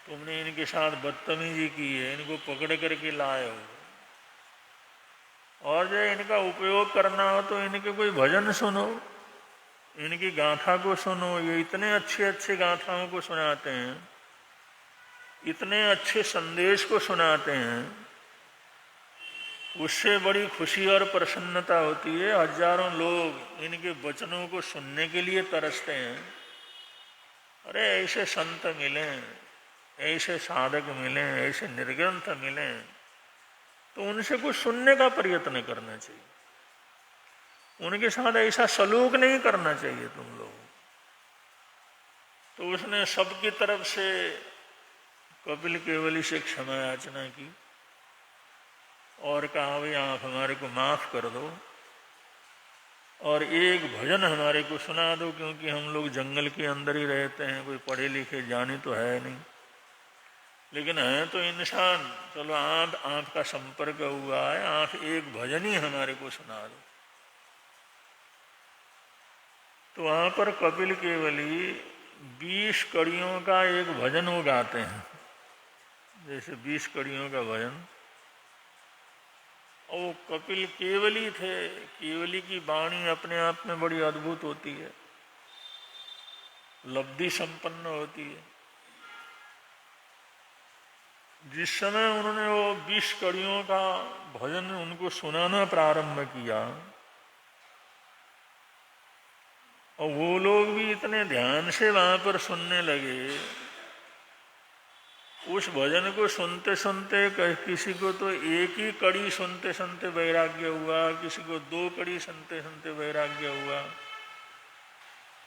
तुमने इनके साथ बदतमीजी की है, इनको पकड़ करके लाए हो, और जो इनका उपयोग करना हो तो इनके कोई भजन सुनो, इनकी गाथा को सुनो। ये इतने अच्छे अच्छे गाथाओं को सुनाते हैं, इतने अच्छे संदेश को सुनाते हैं, उससे बड़ी खुशी और प्रसन्नता होती है। हजारों लोग इनके वचनों को सुनने के लिए तरसते हैं। अरे ऐसे संत मिलें, ऐसे साधक मिलें, ऐसे निर्ग्रंथ मिलें तो उनसे कुछ सुनने का प्रयत्न करना चाहिए, उनके साथ ऐसा सलूक नहीं करना चाहिए तुम लोग। तो उसने सबकी तरफ से कपिल केवली से क्षमा याचना की और कहा भाई आप हमारे को माफ कर दो और एक भजन हमारे को सुना दो, क्योंकि हम लोग जंगल के अंदर ही रहते हैं, कोई पढ़े लिखे जाने तो है नहीं, लेकिन है तो इंसान। चलो आपका संपर्क हुआ है, आप एक भजन ही हमारे को सुना दो। तो वहां पर कपिल केवली 20 कड़ियों का एक भजन वो गाते हैं, जैसे 20 कड़ियों का भजन। और वो कपिल केवली थे, केवली की वाणी अपने आप में बड़ी अद्भुत होती है, लब्धि संपन्न होती है। जिस समय उन्होंने वो 20 कड़ियों का भजन उनको सुनाना प्रारंभ किया और वो लोग भी इतने ध्यान से वहां पर सुनने लगे, उस भजन को सुनते सुनते किसी को तो एक ही कड़ी सुनते सुनते वैराग्य हुआ, किसी को 2 कड़ी सुनते सुनते वैराग्य हुआ,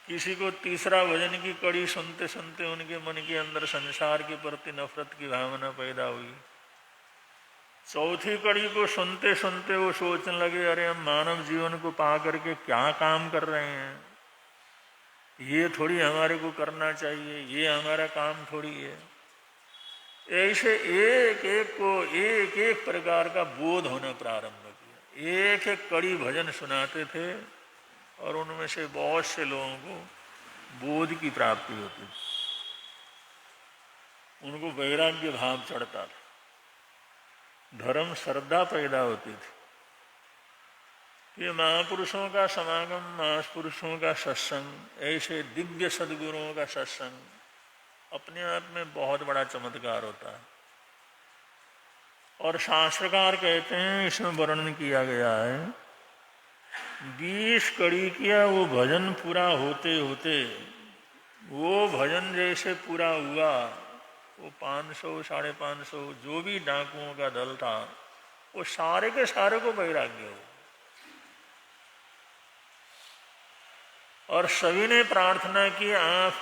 किसी को तीसरा भजन की कड़ी सुनते सुनते उनके मन के अंदर संसार के प्रति नफरत की भावना पैदा हुई। चौथी कड़ी को सुनते सुनते वो सोचने लगे अरे हम मानव जीवन को पा करके क्या काम कर रहे हैं, ये थोड़ी हमारे को करना चाहिए, ये हमारा काम थोड़ी है। ऐसे एक एक को एक एक प्रकार का बोध होना प्रारंभ किया। एक एक कड़ी भजन सुनाते थे और उनमें से बहुत से लोगों को बोध की प्राप्ति होती थी, उनको वैराग्य भाव चढ़ता था, धर्म श्रद्धा पैदा होती थी। ये महापुरुषों का समागम, महापुरुषों का सत्संग, ऐसे दिव्य सद्गुरुओं का सत्संग अपने आप में बहुत बड़ा चमत्कार होता है। और शास्त्रकार कहते हैं, इसमें वर्णन किया गया है, 20 कड़ी किया वो भजन पूरा होते होते, वो भजन जैसे पूरा हुआ, वो 500 550 जो भी डाकुओं का दल था, वो सारे के सारे को वैराग्य हो। और सभी ने प्रार्थना की, आप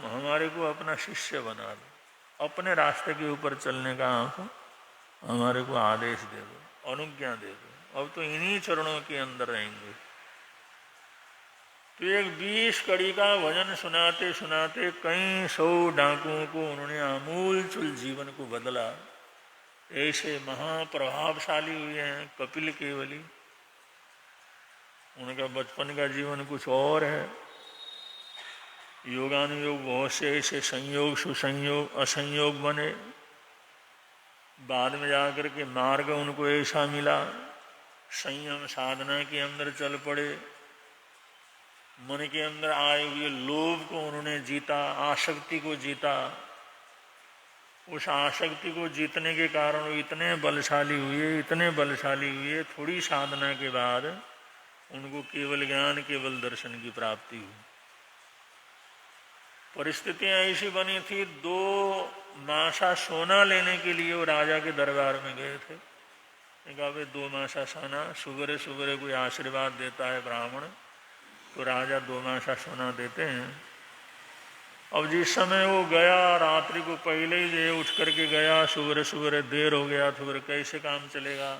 हमारे को अपना शिष्य बना दो, अपने रास्ते के ऊपर चलने का आप हमारे को आदेश दे दो, अनुज्ञा दे दो, अब तो इन्हीं चरणों के अंदर रहेंगे। तो एक 20 कड़ी का भजन सुनाते सुनाते कई 100 डाकुओं को उन्होंने आमूलचूल जीवन को बदला। ऐसे महाप्रभावशाली हुए हैं कपिल केवली। उनका बचपन का जीवन कुछ और है। योगानुयोग बहुत से ऐसे संयोग सुसंयोग असंयोग बने, बाद में जाकर के मार्ग उनको ऐसा मिला, संयम साधना के अंदर चल पड़े, मन के अंदर आए हुए लोभ को उन्होंने जीता, आसक्ति को जीता। उस आसक्ति को जीतने के कारण वो इतने बलशाली हुए, थोड़ी साधना के बाद उनको केवल ज्ञान, केवल दर्शन की प्राप्ति हुई। परिस्थितियां ऐसी बनी थी, 2 मासा सोना लेने के लिए वो राजा के दरबार में गए थे। कहा भाई 2 मासा सोना, सुबह सुबह कोई आशीर्वाद देता है ब्राह्मण, तो राजा 2 मासा सोना देते हैं। अब जिस समय वो गया, रात्रि को पहले ही जो उठ करके गया, सुबह सुबह देर हो गया, तो फिर कैसे काम चलेगा।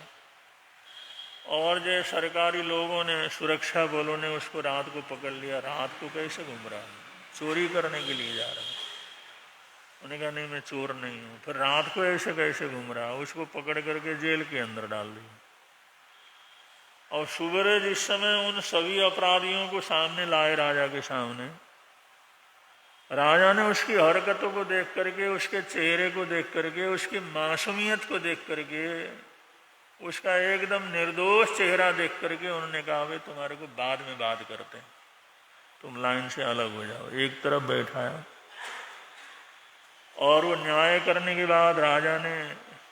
और जो सरकारी लोगों ने, सुरक्षा बलों ने उसको रात को पकड़ लिया। रात को कैसे घूम रहा है, चोरी करने के लिए जा रहा है। उन्होंने कहा नहीं मैं चोर नहीं हूँ। फिर रात को ऐसे कैसे घूम रहा है, उसको पकड़ करके जेल के अंदर डाल दिया। और सुबह जिस समय उन सभी अपराधियों को सामने लाए राजा के सामने, राजा ने उसकी हरकतों को देख करके, उसके चेहरे को देख करके, उसकी मासूमियत को देख करके, उसका एकदम निर्दोष चेहरा देख करके उन्होंने कहा भाई तुम्हारे को बाद में बात करते हैं, तुम लाइन से अलग हो जाओ। एक तरफ बैठाया और वो न्याय करने के बाद राजा ने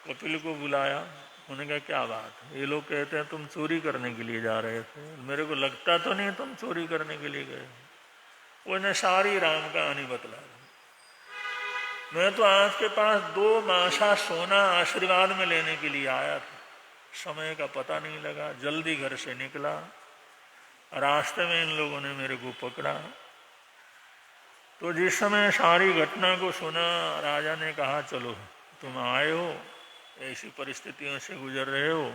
कपिल को बुलाया। उन्होंने कहा क्या बात है, ये लोग कहते हैं तुम चोरी करने के लिए जा रहे थे, मेरे को लगता तो नहीं तुम चोरी करने के लिए गए। उन्हें सारी राम कहानी बतला दी। मैं तो आपके पास 2 मासा सोना आशीर्वाद में लेने के लिए आया था, समय का पता नहीं लगा, जल्दी घर से निकला, रास्ते में इन लोगों ने मेरे को पकड़ा। तो जिस समय सारी घटना को सुना, राजा ने कहा चलो तुम आए हो, ऐसी परिस्थितियों से गुजर रहे हो,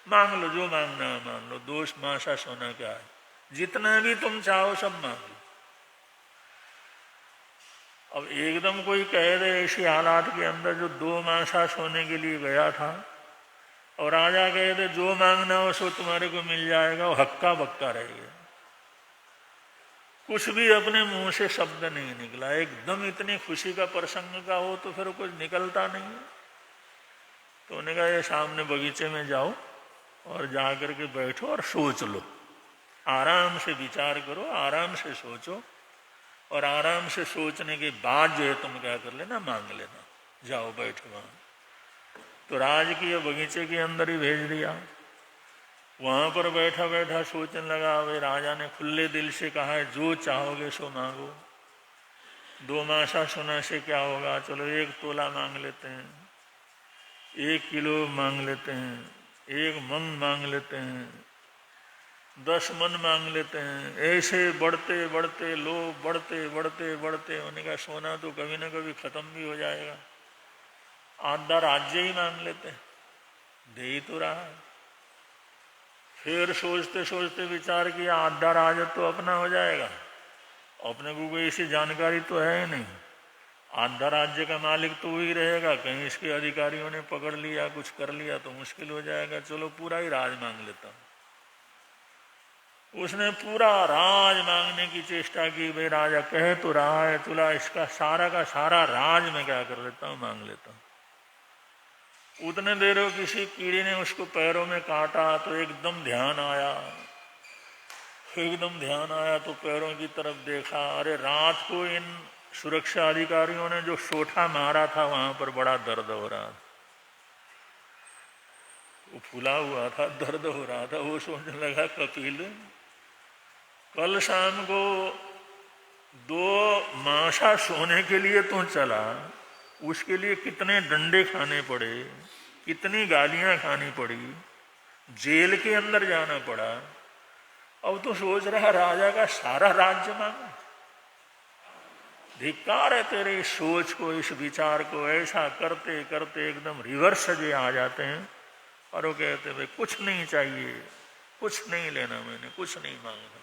मांग लो जो मांगना है मांग लो, 2 मासा सोना क्या है, जितना भी तुम चाहो सब मांग लो। अब एकदम कोई कह दे ऐसी हालात के अंदर, जो 2 मासा सोने के लिए गया था, और राजा कहे दे जो मांगना हो सो तुम्हारे को मिल जाएगा, वो हक्का बक्का रह गया। कुछ भी अपने मुंह से शब्द नहीं निकला। एकदम इतनी खुशी का प्रसंग का हो तो फिर कुछ निकलता नहीं है। तो उन्होंने कहा ये सामने बगीचे में जाओ और जाकर के बैठो और सोच लो, आराम से विचार करो, आराम से सोचो, और आराम से सोचने के बाद जो है तुम क्या कर लेना, मांग लेना, जाओ बैठो वहां। तो राजकीय बगीचे के अंदर ही भेज दिया। वहां पर बैठा बैठा सोचने लगा। वे राजा ने खुले दिल से कहा है जो चाहोगे सो मांगो, 2 मासा सोना से क्या होगा, चलो 1 तोला मांग लेते हैं, 1 किलो मांग लेते हैं, 1 मन मांग लेते हैं, 10 मन मांग लेते हैं। ऐसे बढ़ते बढ़ते लोग बढ़ते बढ़ते बढ़ते, उन्होंने कहा सोना तो कभी ना कभी खत्म भी हो जाएगा, आधा राज्य ही मांग लेते हैं, दे ही तो रहा है। फिर सोचते सोचते विचार किया आधा राज्य तो अपना हो जाएगा, अपने को कोई ऐसी जानकारी तो है ही नहीं, आधा राज्य का मालिक तो वही रहेगा, कहीं इसके अधिकारियों ने पकड़ लिया कुछ कर लिया तो मुश्किल हो जाएगा, चलो पूरा ही राज मांग लेता हूं। उसने पूरा राज मांगने की चेष्टा की। भाई राजा कह तो रहा है तुला इसका सारा का सारा राज मैं क्या कर लेता हूँ, मांग लेता हूँ। उतने देर में किसी कीड़े ने उसको पैरों में काटा तो एकदम ध्यान आया, एकदम ध्यान आया तो पैरों की तरफ देखा। अरे रात को इन सुरक्षा अधिकारियों ने जो सोठा मारा था वहां पर बड़ा दर्द हो रहा था, वो फूला हुआ था, दर्द हो रहा था। वो सोचने लगा कपिल कल शाम को 2 मासा सोने के लिए तो चला, उसके लिए कितने डंडे खाने पड़े, कितनी गालियां खानी पड़ी, जेल के अंदर जाना पड़ा। अब तो सोच रहा राजा का सारा राज्य मांगा। धिक्कार है तेरे इस सोच को, इस विचार को। ऐसा करते करते एकदम रिवर्स जे आ जाते हैं और वो कहते भाई कुछ नहीं चाहिए, कुछ नहीं लेना, मैंने कुछ नहीं मांगना।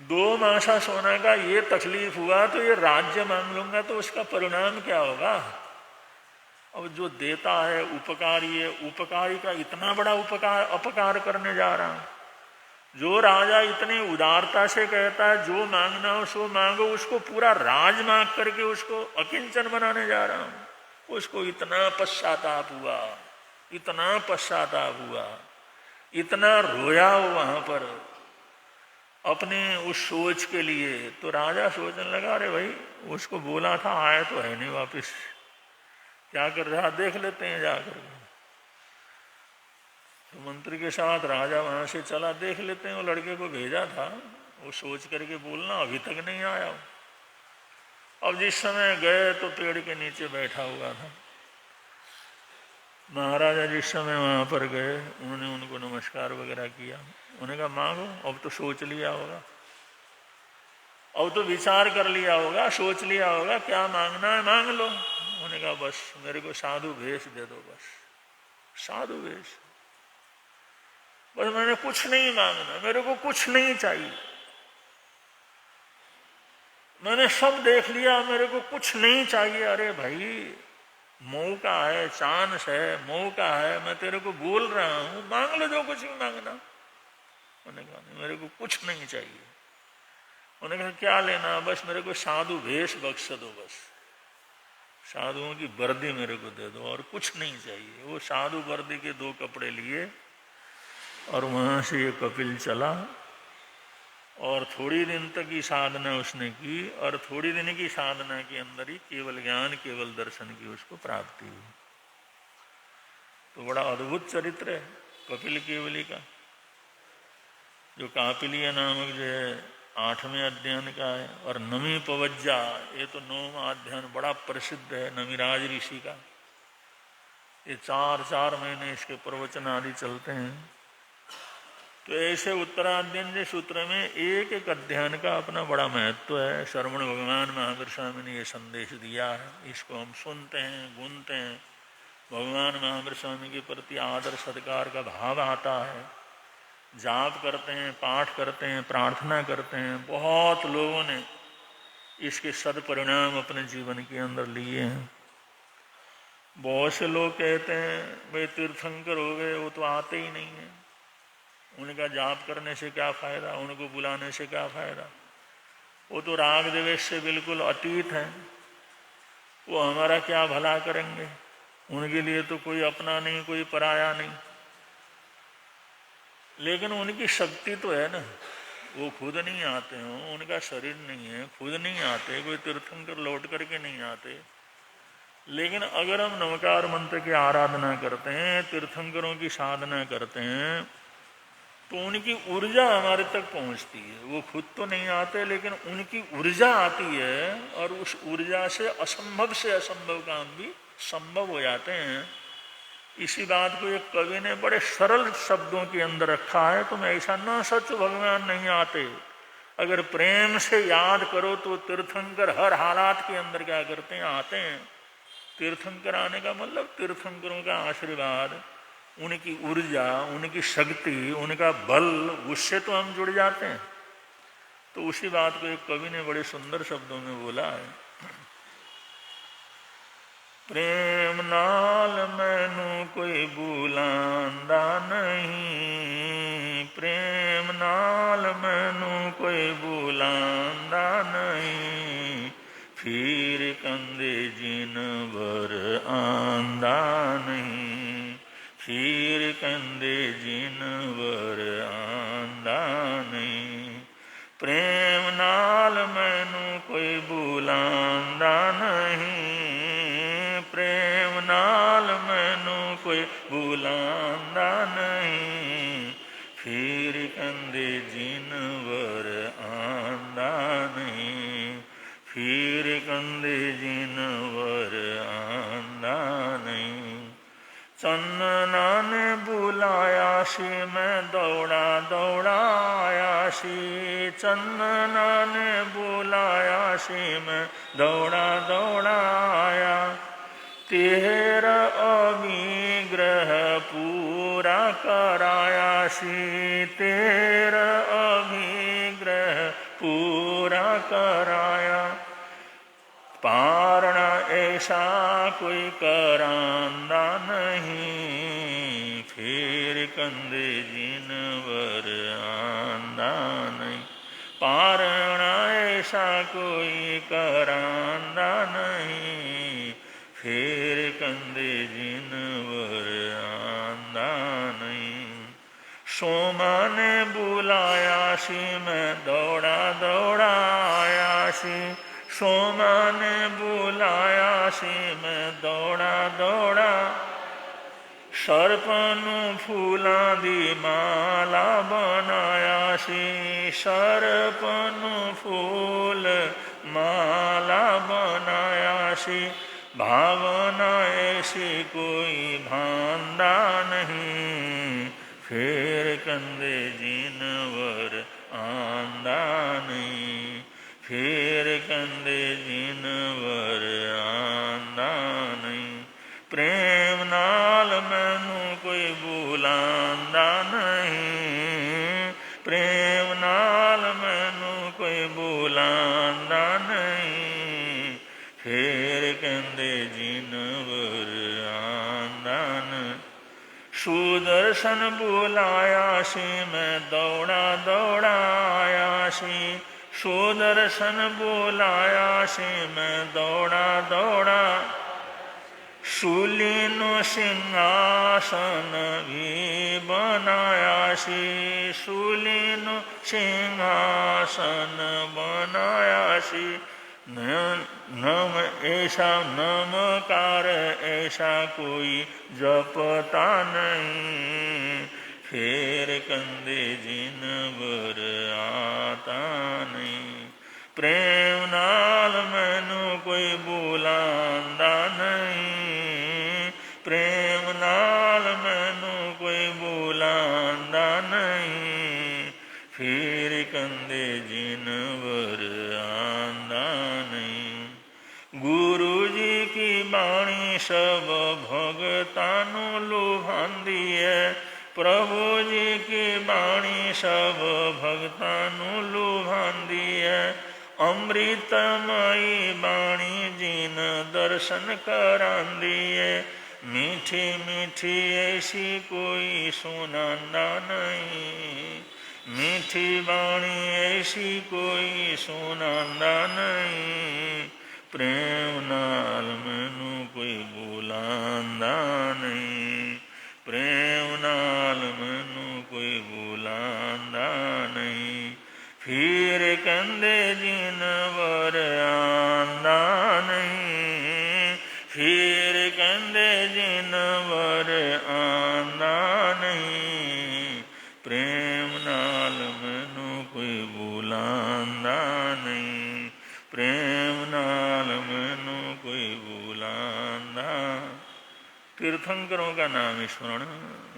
2 मासा सोना का ये तकलीफ हुआ तो ये राज्य मांग लूंगा तो उसका परिणाम क्या होगा। अब जो देता है उपकारी है, उपकारी का इतना बड़ा अपकार करने जा रहा हूं। जो राजा इतनी उदारता से कहता है जो मांगना हो सो मांगो, उसको पूरा राज मांग करके उसको अकिंचन बनाने जा रहा हूं। उसको इतना पश्चाताप हुआ, इतना पश्चाताप हुआ, इतना रोया हो वहां पर अपने उस सोच के लिए। तो राजा सोचने लगा अरे भाई उसको बोला था आए तो है नहीं वापिस, क्या कर रहा देख लेते हैं जाकर। तो मंत्री के साथ राजा वहां से चला, देख लेते हैं। वो लड़के को भेजा था, वो सोच करके बोलना अभी तक नहीं आया। अब जिस समय गए तो पेड़ के नीचे बैठा हुआ था। महाराजा जिस समय वहां पर गए उन्होंने उनको नमस्कार वगैरह किया। उन्होंने कहा मांगो, अब तो सोच लिया होगा, अब तो विचार कर लिया होगा, सोच लिया होगा क्या मांगना है मांग लो। उन्होंने कहा बस मेरे को साधु भेष दे दो, बस साधु भेष, बस मैंने कुछ नहीं मांगना, मेरे को कुछ नहीं चाहिए, मैंने सब देख लिया, मेरे को कुछ नहीं चाहिए। अरे भाई मौका है, चांस है, मौका है, मैं तेरे को बोल रहा हूं मांग लो जो कुछ भी मांगना। उन्होंने कहा नहीं मेरे को कुछ नहीं चाहिए। उन्होंने कहा क्या लेना, बस मेरे को साधु भेष बख्श दो, बस साधुओं की वर्दी मेरे को दे दो और कुछ नहीं चाहिए। वो साधु वर्दी के 2 कपड़े लिए और वहां से ये कपिल चला और थोड़ी दिन तक की साधना उसने की और थोड़ी दिन की साधना के अंदर ही केवल ज्ञान केवल दर्शन की उसको प्राप्ति हुई। तो बड़ा अद्भुत चरित्र है कपिल केवली का। जो कापिलीय नामक जो है 8वें अध्ययन का है और नमी पवज्जा ये तो 9वां अध्ययन बड़ा प्रसिद्ध है नमिराज ऋषि का। ये 4 महीने इसके प्रवचन आदि चलते हैं। तो ऐसे उत्तराध्ययन सूत्र में एक एक अध्ययन का अपना बड़ा महत्व है। श्रवण भगवान महावीर स्वामी ने ये संदेश दिया है, इसको हम सुनते हैं, गुनते हैं, भगवान महावीर स्वामी के प्रति आदर सत्कार का भाव आता है, जाप करते हैं, पाठ करते हैं, प्रार्थना करते हैं। बहुत लोगों ने इसके सदपरिणाम अपने जीवन के अंदर लिए हैं। बहुत से लोग कहते हैं भाई तीर्थंकर हो गए वो तो आते ही नहीं है, उनका जाप करने से क्या फायदा, उनको बुलाने से क्या फायदा, वो तो राग द्वेष से बिल्कुल अतीत हैं, वो हमारा क्या भला करेंगे, उनके लिए तो कोई अपना नहीं कोई पराया नहीं। लेकिन उनकी शक्ति तो है ना, वो खुद नहीं आते हो, उनका शरीर नहीं है, खुद नहीं आते, कोई तीर्थंकर लौट करके नहीं आते। लेकिन अगर हम नमकार मंत्र की आराधना करते हैं, तीर्थंकरों की साधना करते हैं, तो उनकी ऊर्जा हमारे तक पहुंचती है। वो खुद तो नहीं आते लेकिन उनकी ऊर्जा आती है और उस ऊर्जा से असंभव काम भी संभव हो जाते हैं। इसी बात को एक कवि ने बड़े सरल शब्दों के अंदर रखा है, तुम ऐसा ना सोचो भगवान नहीं आते, अगर प्रेम से याद करो तो तीर्थंकर हर हालात के अंदर क्या करते हैं, आते हैं। तीर्थंकर आने का मतलब तीर्थंकरों का आशीर्वाद, उनकी ऊर्जा, उनकी शक्ति, उनका बल, उससे तो हम जुड़ जाते हैं। तो उसी बात को एक कवि ने बड़े सुंदर शब्दों में बोला है, प्रेम नाल मैनू कोई बुलांदा नहीं, प्रेम नहीं, खीर कंदे जिनवर आंदा नहीं। प्रेम नाल मैनू कोई बुलांदा नहीं, प्रेम नाल मैनू कोई बुलांदा नहीं, खीर कंदे जिनवर आंदा नहीं, खीर कंदे जिनवर आंदा नहीं। चन्नना ने बुलाया सी मैं दौड़ा दौड़ा आया सी, चन्नना ने बुलाया सी मैं दौड़ा दौड़ा आया, तेरा अभिग्रह पूरा कराया सी, तेरा अभिग्रह पूरा कराया। पारना ऐसा कोई करांदा नहीं, फिर कंदे जिनवर आंदा नहीं, पारना ऐसा कोई करांदा नहीं, फिर कंदे जिनवर आंदा नहीं। सोमा ने बुलाया सी मैं दौड़ा दौड़ा आया सी, सोमा ने बुलाया सी मैं दौड़ा दौड़ा, सर्पनू फूलां दी माला बनाया सी, सर्पनू फूल माला बनाया सी, भावना ऐसी कोई भांदा नहीं, फिर कंदे जिनवर आंदा नहीं, फिर कंदे जिनवर आंदा नहीं। प्रेम नाल मैनू कोई बुलांदा नहीं, प्रेम नाल मैनू कोई बुलांदा नहीं, फिर कंदे जिनवर आंदा नहीं। सुदर्शन बुलाया सी मैं दौड़ा दौड़ा आया सी, सुदर्शन बुलाया सी मैं दौड़ा दौड़ा, शूलिनो सिंहासन भी बनाया सी, शूलिनो सिंहासन बनाया सी, नम ऐसा नमकार ऐसा कोई जपता नहीं, फिर कंदे जिनवर आता नहीं। प्रेम नाल मैनू कोई बुलांदा नहीं, प्रेम नाल मैनू कोई बुलांदा नहीं, फिर कंदे जिनवर आंदा नहीं। गुरु जी की बाणी सब भगतानू लुभांदी है, प्रभु जी की बाणी सब भगतानू लुभांदी है, अमृतमयी बाणी जिन दर्शन करांदी है, मीठी मीठी ऐसी कोई सुनांदा नहीं, मीठी बाणी ऐसी कोई सुनांदा नहीं, प्रेम नाल मैनू कोई बुलांदा नहीं, प्रेम नाल मैनू कोई बुलांदा नहीं, फिर कंदे जिनवर आंदा नहीं, फिर कंदे जिनवर आंदा नहीं, प्रेम नाल मैनू कोई बुलांदा नहीं, प्रेम नाल मैनू कोई बुलांदा। तीर्थंकरों का नाम स्मरण,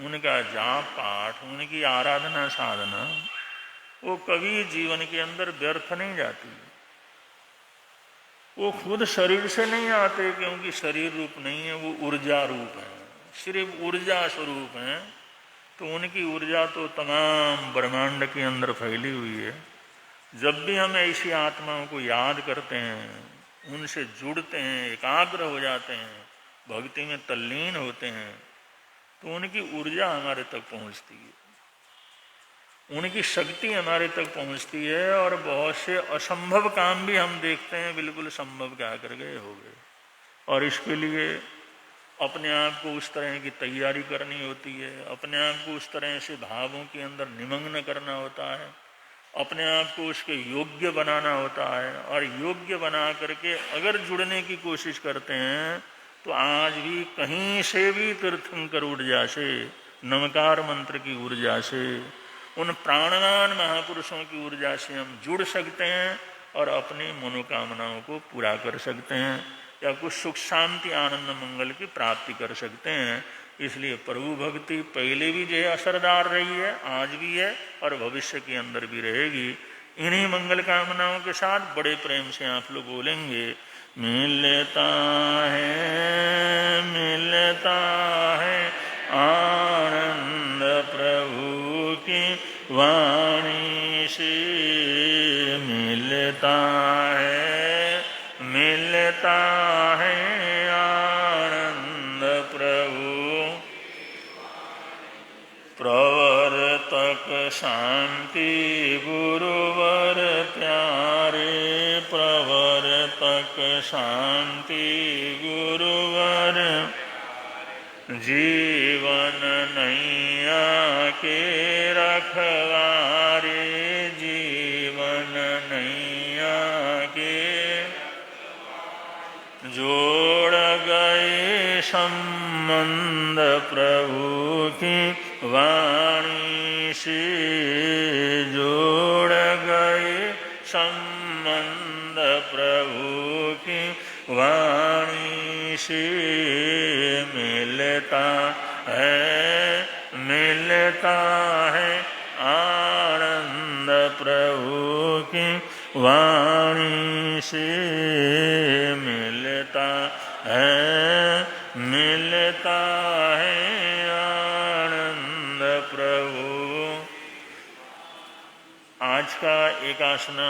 उनका जाप पाठ, उनकी आराधना साधना वो कभी जीवन के अंदर व्यर्थ नहीं जाती। वो खुद शरीर से नहीं आते क्योंकि शरीर रूप नहीं है, वो ऊर्जा रूप है, सिर्फ ऊर्जा स्वरूप है। तो उनकी ऊर्जा तो तमाम ब्रह्मांड के अंदर फैली हुई है। जब भी हम ऐसी आत्माओं को याद करते हैं, उनसे जुड़ते हैं, एकाग्र हो जाते हैं, भक्ति में तल्लीन होते हैं, तो उनकी ऊर्जा हमारे तक पहुंचती है, उनकी शक्ति हमारे तक पहुंचती है। और बहुत से असंभव काम भी हम देखते हैं बिल्कुल संभव क्या कर गए हो गए। और इसके लिए अपने आप को उस तरह की तैयारी करनी होती है, अपने आप को उस तरह से भावों के अंदर निमग्न करना होता है, अपने आप को उसके योग्य बनाना होता है। और योग्य बना करके अगर जुड़ने की कोशिश करते हैं तो आज भी कहीं से भी तीर्थंकर ऊर्जा से, नमकार मंत्र की ऊर्जा से, उन प्राणवान महापुरुषों की ऊर्जा से हम जुड़ सकते हैं और अपनी मनोकामनाओं को पूरा कर सकते हैं या कुछ सुख शांति आनंद मंगल की प्राप्ति कर सकते हैं। इसलिए प्रभु भक्ति पहले भी जो है असरदार रही है, आज भी है और भविष्य के अंदर भी रहेगी। इन्हीं मंगल कामनाओं के साथ बड़े प्रेम से आप लोग बोलेंगे, मिलता है आनंद प्रभु की वाणी से, मिलता है आनंद प्रभु प्रवर्तक शांति गुरुवर प्यारे, प्रवर्तक शांति गुरुवर जीवन नैया के रखवारे, जीवन नैया के जोड़ गए संबंध प्रभु की वाणी से, जोड़ गए संबंध प्रभु की वाणी से, मिलता है आनंद प्रभु की वाणी से, मिलता है आनंद प्रभु। आज का एकासना